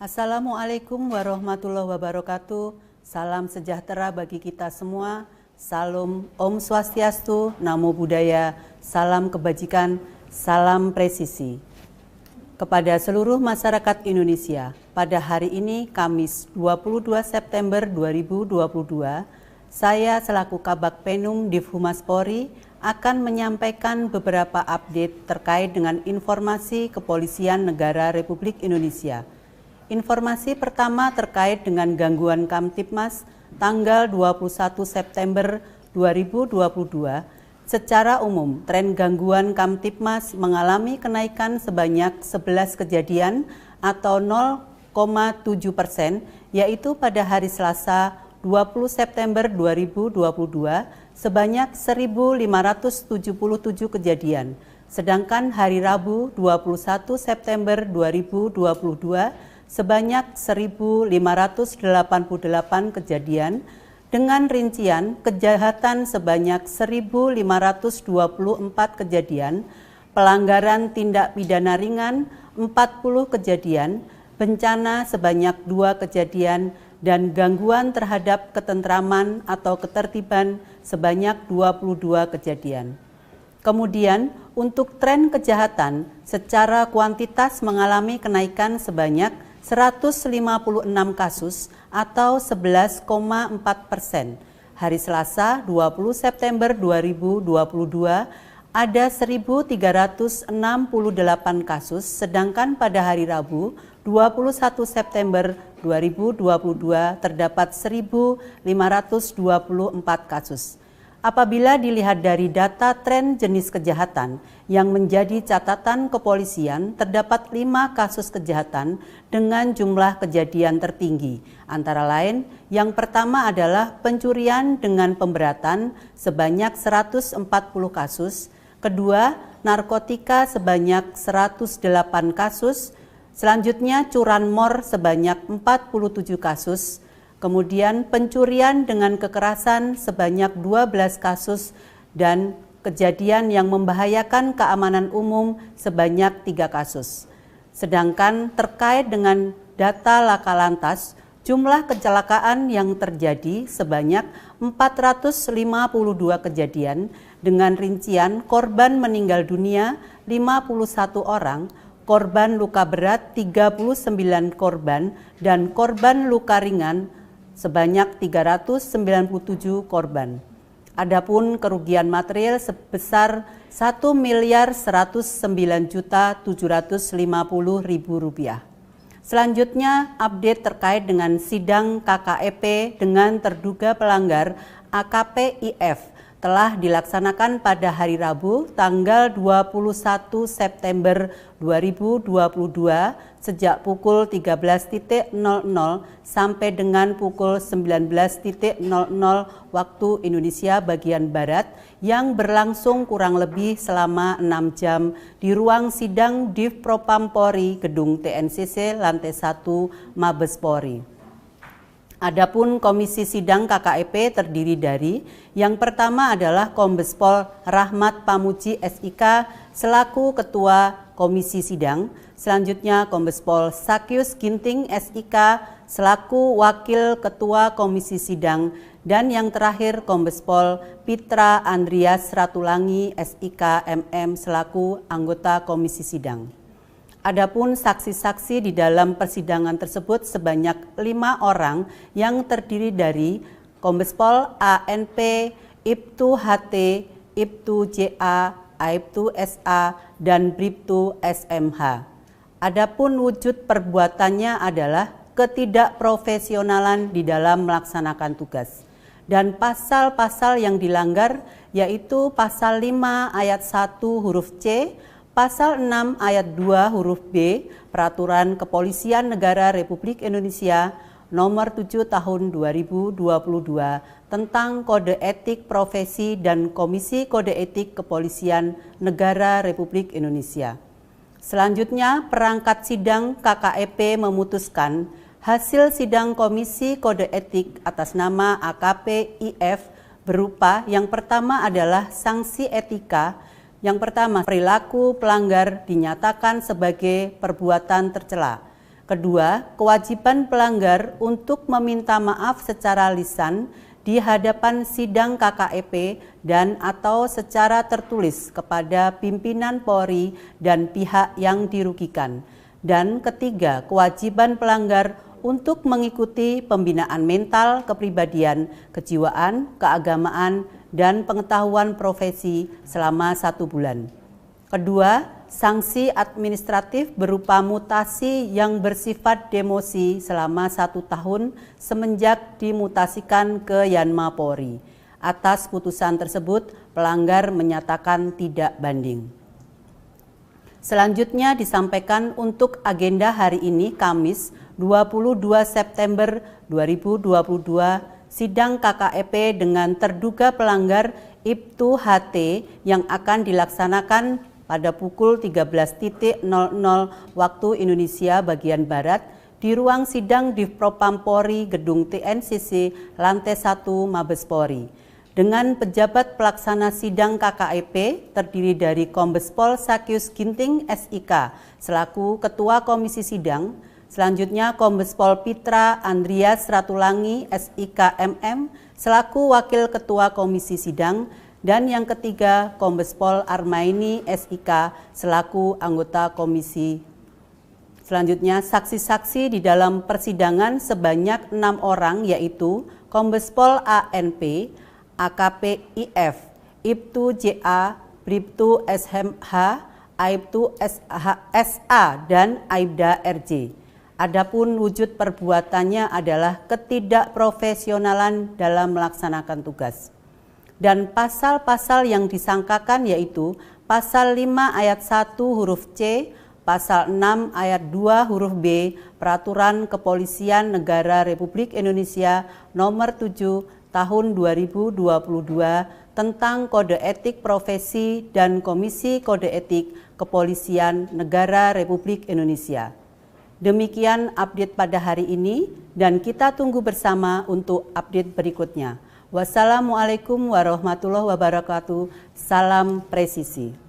Assalamualaikum warahmatullahi wabarakatuh. Salam sejahtera bagi kita semua. Salam Om Swastiastu, Namo Buddhaya, salam kebajikan, salam presisi. Kepada seluruh masyarakat Indonesia, pada hari ini Kamis 22 September 2022, saya selaku Kabag Penum Div Humas Polri akan menyampaikan beberapa update terkait dengan informasi Kepolisian Negara Republik Indonesia. Informasi pertama terkait dengan gangguan Kamtibmas tanggal 21 September 2022. Secara umum, tren gangguan Kamtibmas mengalami kenaikan sebanyak 11 kejadian atau 0,7%, yaitu pada hari Selasa 20 September 2022 sebanyak 1.577 kejadian, sedangkan hari Rabu 21 September 2022 sebanyak 1.588 kejadian, dengan rincian kejahatan sebanyak 1.524 kejadian, pelanggaran tindak pidana ringan 40 kejadian, bencana sebanyak 2 kejadian, dan gangguan terhadap ketentraman atau ketertiban sebanyak 22 kejadian. Kemudian, untuk tren kejahatan secara kuantitas mengalami kenaikan sebanyak 156 kasus atau 11,4%. Hari Selasa 20 September 2022 ada 1.368 kasus, sedangkan pada hari Rabu 21 September 2022 terdapat 1.524 kasus. Apabila dilihat dari data tren jenis kejahatan yang menjadi catatan kepolisian, terdapat 5 kasus kejahatan dengan jumlah kejadian tertinggi. Antara lain, yang pertama adalah pencurian dengan pemberatan sebanyak 140 kasus, kedua, narkotika sebanyak 108 kasus, selanjutnya curanmor sebanyak 47 kasus, kemudian pencurian dengan kekerasan sebanyak 12 kasus, dan kejadian yang membahayakan keamanan umum sebanyak 3 kasus. Sedangkan terkait dengan data laka lantas, jumlah kecelakaan yang terjadi sebanyak 452 kejadian, dengan rincian korban meninggal dunia 51 orang, korban luka berat 39 korban, dan korban luka ringan sebanyak 397 korban. Adapun kerugian material sebesar Rp1.109.750.000. Selanjutnya, update terkait dengan sidang KKEP dengan terduga pelanggar AKP IF telah dilaksanakan pada hari Rabu tanggal 21 September 2022 sejak pukul 13.00 sampai dengan pukul 19.00 waktu Indonesia bagian Barat, yang berlangsung kurang lebih selama 6 jam di ruang sidang Div Propam Polri Gedung TNCC Lantai 1 Mabes Polri. Adapun komisi sidang KKEP terdiri dari yang pertama adalah Kombes Pol Rahmat Pamuji SIK selaku Ketua Komisi Sidang, selanjutnya Kombes Pol Sakyus Ginting SIK selaku Wakil Ketua Komisi Sidang, dan yang terakhir Kombes Pol Pitra Andrias Ratulangi SIK MM selaku anggota Komisi Sidang. Adapun saksi-saksi di dalam persidangan tersebut sebanyak 5 orang yang terdiri dari Kombes Pol ANP, Ibtu HT, Ibtu JA, Aibtu SA, dan Bribtu SMH. Adapun wujud perbuatannya adalah ketidakprofesionalan di dalam melaksanakan tugas. Dan pasal-pasal yang dilanggar yaitu pasal 5 ayat 1 huruf C, Pasal 6 ayat 2 huruf B Peraturan Kepolisian Negara Republik Indonesia Nomor 7 Tahun 2022 tentang Kode Etik Profesi dan Komisi Kode Etik Kepolisian Negara Republik Indonesia. Selanjutnya, perangkat sidang KKEP memutuskan hasil sidang Komisi Kode Etik atas nama AKP IF berupa yang pertama adalah sanksi etika. Yang pertama, perilaku pelanggar dinyatakan sebagai perbuatan tercela. Kedua, kewajiban pelanggar untuk meminta maaf secara lisan di hadapan sidang KKEP dan atau secara tertulis kepada pimpinan Polri dan pihak yang dirugikan. Dan ketiga, kewajiban pelanggar untuk mengikuti pembinaan mental, kepribadian, kejiwaan, keagamaan, dan pengetahuan profesi selama 1 bulan. Kedua, sanksi administratif berupa mutasi yang bersifat demosi selama 1 tahun semenjak dimutasikan ke Yanma Polri. Atas putusan tersebut, pelanggar menyatakan tidak banding. Selanjutnya disampaikan untuk agenda hari ini Kamis 22 September 2022, sidang KKEP dengan terduga pelanggar Ibtu HT yang akan dilaksanakan pada pukul 13.00 waktu Indonesia bagian Barat di ruang sidang Divpropam Polri Gedung TNCC Lantai 1 Mabes Polri. Dengan pejabat pelaksana sidang KKEP terdiri dari Kombes Pol Sakyus Ginting SIK selaku Ketua Komisi Sidang, selanjutnya Kombes Pol Pitra Andrias Ratulangi SIK MM selaku Wakil Ketua Komisi Sidang, dan yang ketiga Kombes Pol Armaini SIK selaku anggota komisi. Selanjutnya saksi-saksi di dalam persidangan sebanyak 6 orang yaitu Kombes Pol ANP, AKP IF, Ibtu JA, Bribtu SMH, Aibtu SA, dan Aibda RJ. Adapun wujud perbuatannya adalah ketidakprofesionalan dalam melaksanakan tugas. Dan pasal-pasal yang disangkakan yaitu pasal 5 ayat 1 huruf C, pasal 6 ayat 2 huruf B, Peraturan Kepolisian Negara Republik Indonesia nomor 7 tahun 2022 tentang Kode Etik Profesi dan Komisi Kode Etik Kepolisian Negara Republik Indonesia. Demikian update pada hari ini dan kita tunggu bersama untuk update berikutnya. Wassalamualaikum warahmatullahi wabarakatuh. Salam presisi.